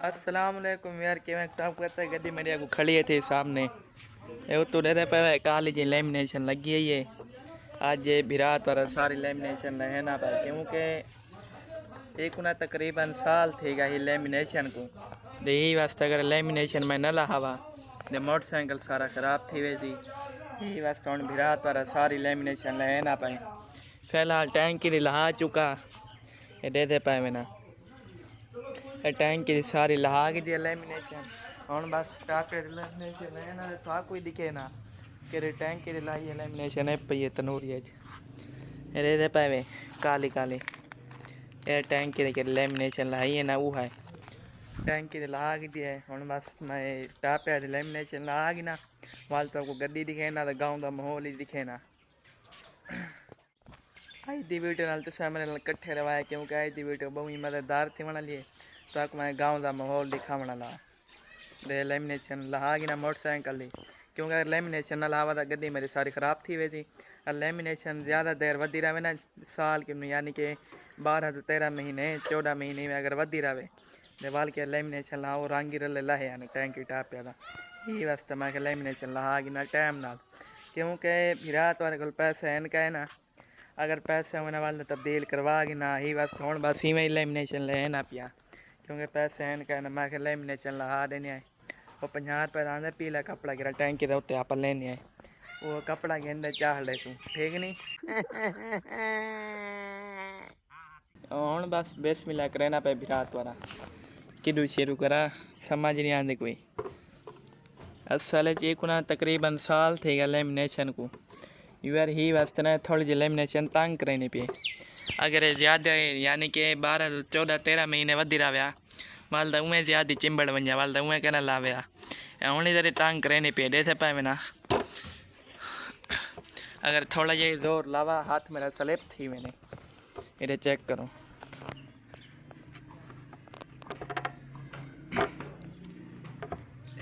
अस्सलाम वालेकुम यार किवें काम करता है गड्डी मेरी आगू खड़ी थी सामने ये तो दे पे काली जी लेमिनेशन लगी है। आज ये बिरात पर सारी लेमिनेशन है ना भाई क्योंकि एक ना तकरीबन साल थी गई लेमिनेशन को दे यही वास्ते अगर लेमिनेशन में न लहावा दे मोटरसाइकिल सारा ख़राब थी वैसी यही वास्ते हम बिरात पर सारी लेमिनेशन है ना पाए। फिलहाल टैंकी लहा चुका ये दे पाए ना टैंक की सारी लहा की दी लेमिनेशन हम बस टाके लेमिनेशन है ना तो कोई दिखे ना कि टैंक की लाई लेमिनेशन है पई तनूरी रे दे पावे काली काली ये टैंक की लेमिनेशन लाई है ना वो है टैंक की लहा की दी है हम बस मैं टापे लेमिनेशन लहा की ना वाल तो आपको गड्डी दिखे ना तो गाँव का माहौल ही दिखे ना। आई दी वीडियो नाल तुसा मेरे नाल इकट्ठे रवाए क्योंकि आई दी वीडियो बहुत ही मददगार थी वना लिए तो आप मैं गाँव का माहौल दिखावना ला दे लेमिनेशन लहा की ना मोटरसाइकिल ली क्योंकि अगर लेमिनेशन ना लहावा तो गड्डी मेरी सारी ख़राब थी वही थी और लेमिनेशन ज़्यादा देर वधी रहे ना साल के यानी कि 12 से 13 महीने 14 महीने में अगर वधी रहे देवाल के लेमिनेशन लहाओ रंगी रले लाहे यानी टैंकी टाप यही वास्ते मैं लेमिनेशन लहा की ना टाइम नाल क्योंकि बिरात वाले को पैसे हैं का है ना अगर पैसे होने वाले तब्दील करवा के ना ही बस हूँ बस ही लेमिनेशन लेना पिया क्योंकि पैसे हैं कहना मैं लेमिनेशन लहा देने आए वो 50 रुपये आते पीला कपड़ा गिरा टैंकी के उत्ते आप लेने आए वो कपड़ा गेंदे चाह ले तू ठीक नहीं हूँ बस बिस्मिल्लाह करना पे बिरात वाला किडू शुरू करा समझ नहीं आते कोई असल एक ना तकरीबन साल थे गया लेमिनेशन को यार ही वास्ते ना थोड़ी जी लेमिनेशन तंग करनी पे अगर ज़्यादा यानी कि 12 14 13 महीने वधी रहा वाल तो उमें ज़्यादा चिंबड़ वंजा वाल तो उमें कहना लाव्या हूँ इधर तंग करनी पे देते पाए ना अगर थोड़ा ये जोर लावा हाथ मेरा स्लिप थी मैंने इधर चेक करो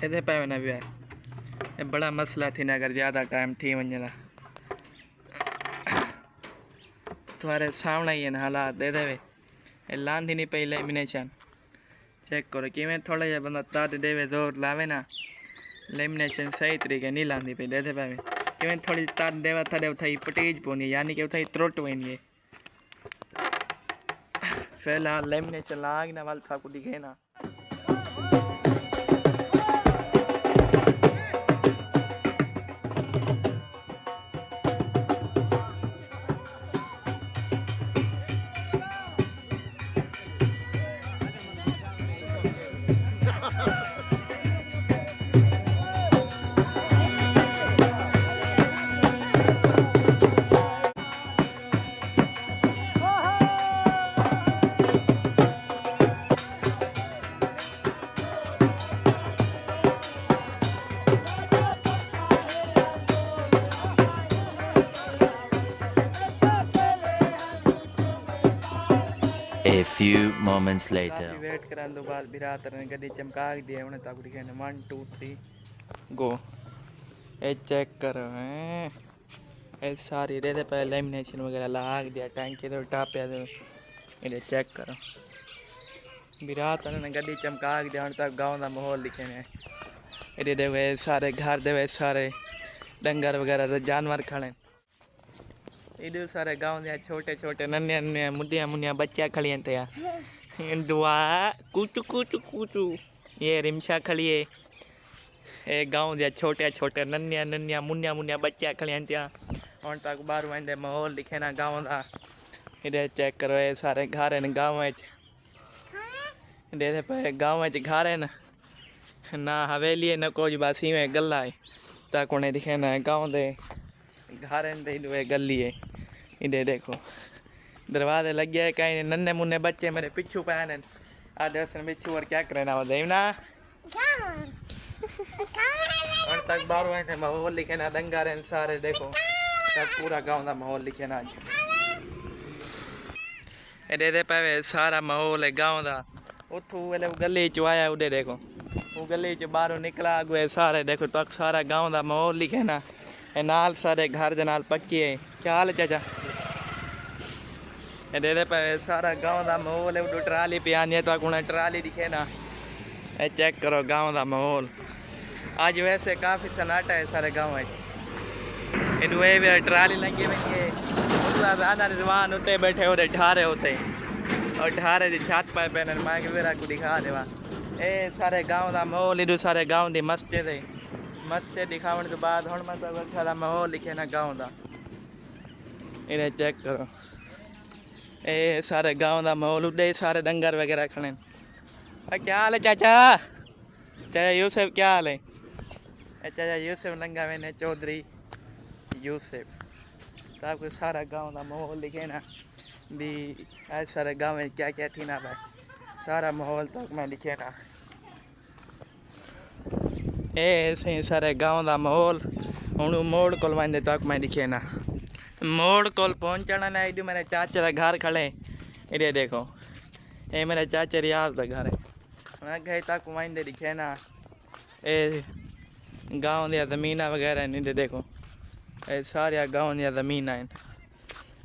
इधर पाए ना भी बड़ा मसला थी ना अगर ज़्यादा टाइम थी वंजना तुम्हारे सामने ही हालात दे देवे लांदी नहीं पी लेमिनेशन चेक करो कि मैं थोड़ा जहा बंदा ताद देवे जोर लावे ना लेमिनेशन सही तरीके नहीं लांदी पी दे पावे कि मैं थोड़ी ताद देवा थोड़े उठाई पटेज पोनी यानी कि उठाई त्रुट वही फिलहाल लेमिनेशन लाग ना वाल था को दिखे ना A few moments later. Wait करा दो बाद बिरात ने गड्डी चमका दी है उन्हें तक दिखे 1 2 3 गो ए चेक करो हैं ए सारी रेदे पे लेमिनेशन वगैरह लाग दिया टैंकी तो टापया तो इधर चेक करो बिरात ने गड्डी चमका दिया उन्हें तक गाँव का माहौल दिखे ने इधर देवे सारे घर देवे सारे डंगर वगैरह जानवर खड़े इधर सारे गाँव दिया छोटे छोटे नन्हे नन्हे मुंडिया मुंडिया बच्चा खड़ी थे दुआ कूचू कूचू कूचू ये रिमशा खड़ी है ये गाँव दिया छोटे छोटे नन्हे नन्हे मुंडिया मुंडिया बच्चा खड़ी थे हम तक बाहर आते माहौल दिखे ना गाँव का इधर चेक करो ये सारे घर हैं गाँव इधर पे गाँव घर है ना हवेली है ना कुछ बस ही में गला है तक उन्हें दिखे ना गाँव के घर हैं गली है इधर देखो दरवाजे लगे है कहीं नन्हे मुन्ने बच्चे मेरे पिछू पहने आधे पिछू और क्या करना वो देवना और तक बाहर आए थे माहौल लिखे ना दंगा रहे सारे देखो तक पूरा गाँव का माहौल लिखे ना इधर पे सारा माहौल है गाँव का उतू वेले गली चो आया उधर देखो वो गली च बाहरों निकला अगुए सारे देखो तक सारा गाँव का माहौल लिखे ना नाल सारे घर के नाल पक्की है क्या हाल चाचा दे पे सारा गाँव का माहौल है ट्राली पे आनी है तो उन्हें ट्राली दिखे ना ये चेक करो गांव का माहौल। आज वैसे काफ़ी सन्नाटा है सारे गांव में। इनू भी ट्राली लगी हुई है, राधा रिजवान होते बैठे होते ढारे होते और ढारे की छत पर पहने मैं मेरा को दिखा देवा। ये सारे गांव का माहौल, इधर सारे गांव की मस्जिद है। मस्जिद दिखाने के बाद हम मैं तो माहौल लिखे ना गांव का। इन्हें चेक करो, ये सारे गांव का माहौल। उड़े सारे डंगर वगैरह खड़े। क्या हाल है चाचा? चाचा यूसुफ क्या हाल है? चाचा यूसुफ लंगा मैंने चौधरी यूसुफ। तो आपको सारा गांव का माहौल लिखे ना भी। आज सारे गांव में क्या क्या थी ना भाई, सारा माहौल तो मैं लिखे ना। ऐसे सारे गांव का माहौल। हूँ मोड़ को वंदे तो मैं लिखे ना। मोड़ को पहुंचना ना इधर मेरे चाचे का घर खड़े। इधर देखो, ये मेरे चाचे रियाज का घर है। मैं गए तक वंदे दिखे ना। ये गांव दिया ज़मीन वगैरह इधर देखो, ये सारे गांव दिया ज़मीन हैं।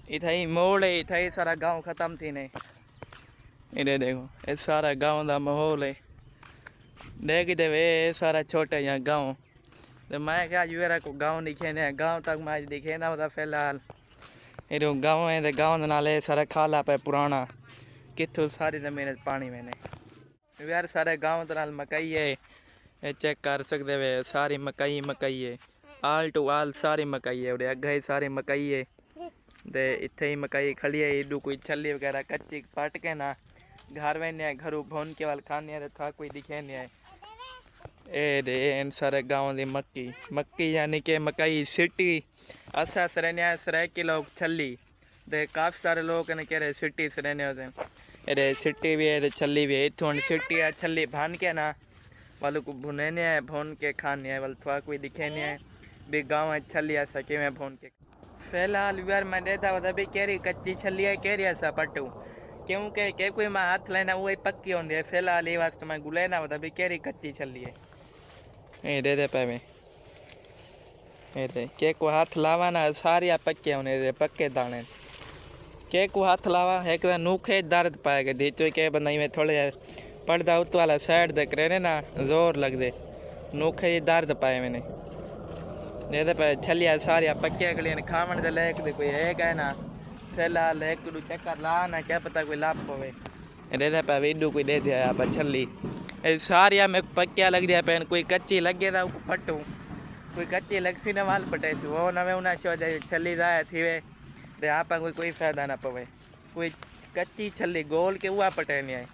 इतना ही मोड़ है, इतना ही सारा गांव ख़त्म थी नहीं। इधर देखो, ये सारा गांव का माहौल है। देख दे वे सारा छोटे यहाँ गांव। तो मैं क्या यूरा को गांव दिखे ने, गांव तक मैं दिखे ना मतलब फिलहाल। ये गांव है तो गांव नाले सारा खाला पे पुराना कितों सारी जमीन पानी में ने यार। सारे गांव तो नाल मकई है, ये चेक कर सकते वे सारी मकई मकई है। आल टू आल सारी मकई है। उड़े अगे सारी मकई है ते इत्थे ही मकई खड़ी है। इडू कोई छली वगैरह कच्ची पट के ना घर में घरों भून के वाल खाने तो था कोई दिखे नहीं है। ए रे इन सारे गाँव की मक्की मक्की यानी कि मकई सिटी असा सरने सरायकी लोग छली ते काफ़ी सारे लोग ने कह रहे सिटी सरने होते हैं। अरे सिटी भी है तो छली भी है। इतों सिटी है छली भान के ना वालों को भुने नहीं है, भून के खाने है वाल थोड़ा कोई दिखे नहीं है भी गाँव है छली ऐसा कि मैं भून के। फिलहाल यार मैं देता होता भी केरी कच्ची छली है केरी ऐसा पट्टू क्योंकि के कोई मैं हाथ लेना वो पक्की होती है। फिलहाल ये वास्ते मैं गुलेना होता भी केरी कच्ची छली है। ये दे पे में ये के को हाथ लावा ना सारिया पक्के होने पक्के दाने के को हाथ लावा एक नूखे दर्द पाएगा दी तो के बंदा में थोड़े पड़दा उत वाला साइड देख रहे ना जोर लग दे नूखे दर्द पाए मैंने दे पे छलिया सारिया पक्के अगले ने खावन दे लेक दे कोई है क्या ना। फिलहाल एक दो चक्कर ला ना क्या पता कोई लाभ होवे। दे पे वीडू कोई दे दिया आप छली सारिया में पक्या लग दिया पेन कोई कच्ची लगे था पट्टू कोई कच्ची लग सी न वाल पटे वो नवे उना शो जाए छली जाए थी वे ते आप कोई फायदा ना पवे। कोई कच्ची छली गोल के हुआ पटे नहीं आए।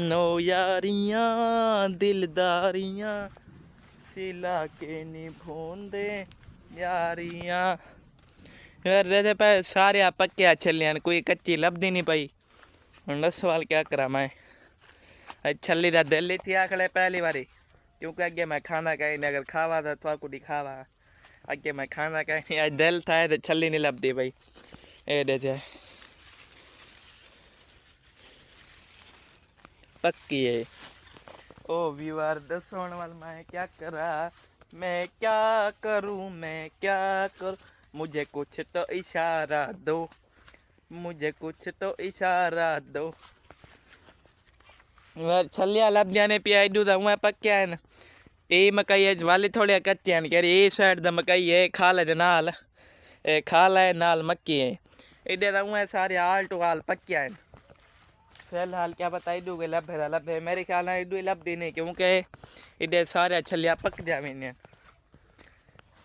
नो यारियां दिलदारियां सिला के निभोन दे यारियां रे पे सारे पक्या छलियां कोई कच्ची लभदी नहीं पई। हम सवाल क्या करा मैं छली का दिल ही थी आखड़े पहली बारी क्योंकि अगे मैं खाना कहीं नहीं अगर खावा था थोड़ा को दिखावा अगे मैं खाना कहीं नहीं आज दिल था तो छली नहीं लभदी भाई। ए दे जाए पक्की है। ओ व्यूअर दसोण वाल मैं क्या करा मैं क्या करूं मैं क्या करूं मुझे कुछ तो इशारा दो मुझे कुछ तो इशारा दो। छलिया लभदिया ने पिया इडू तो मैं पक्या है ये मकई है वाले थोड़े कच्चे हैं कह ये साइड द मकई है खाल है नाल खाल है नाल मक्की है इडे तो मैं सारे आल टू आल पक्या है। फिलहाल क्या पता इडू के लभे मेरे ख्याल में इडू लभदी नहीं क्योंकि इडे सारे छलिया पक जावे।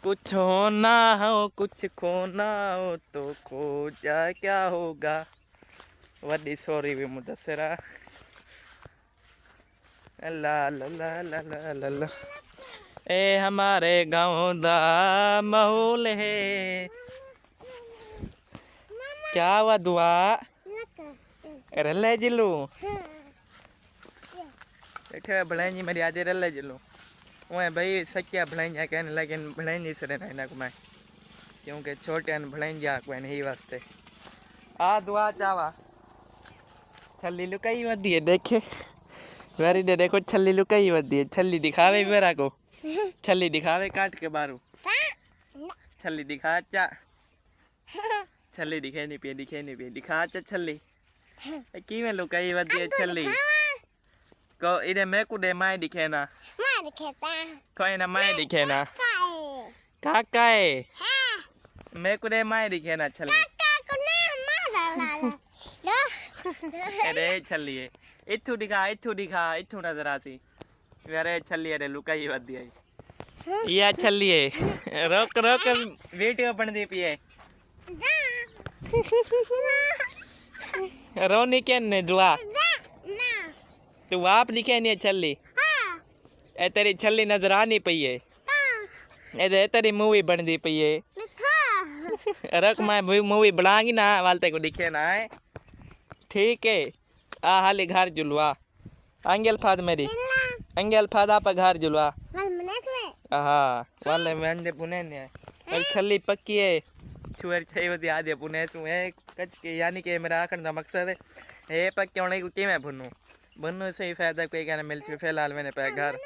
कुछ होना हो कुछ खोना हो तो खो जा क्या होगा वड्डी सॉरी भी मुदसरा ला ला ला ला ला ला ला। ए हमारे गाँव दा माहौल है क्या हुआ दुआ रले जिलू बैठे भलेंजी मेरी आज रले जिलू वो भाई सक्या भलेंजा कहने लेकिन भलेंजी सरे ना को मैं क्योंकि छोटे भलेंजा को ही वास्ते आ दुआ चावा छली लुकाई वधी है देखे वेरी दे देखो छली लुकाई वधी है। छली दिखावे मेरा को छली दिखावे काट के बारू छली दिखा चा छली दिखे नहीं पिए दिखा चा छली किवें लुकाई वदी है छली को इने मैं कुडे माए दिखे ना कोई ना माए दिखे ना काका है मैं कुडे माए दिखे ना छली अरे छली है इथु दिखा इथु नजर आसी अरे छली अरे लुकाई वदी है या छली है रोक रोक वीडियो बन दी पिए रोनी के ने दुआ तू आप दिखे नहीं छली ए तेरी छली नजर आनी पई है ए तेरी मूवी बन दी पई है रख मैं मूवी बनाऊंगी ना वालते को दिखे ना है ठीक है आ हाली घर जुलवा अंगल फाद मेरी अंगल फाद आप घर जुलवा हाँ वाले मैं पुणे ने छली पक्की है छुअर छई वदी आदे पुणे सु है कच के यानी कि मेरा आखन दा मकसद है पक्के होने को के मैं भुनु सही फायदा कोई कहना मिल फिलहाल मैंने पे घर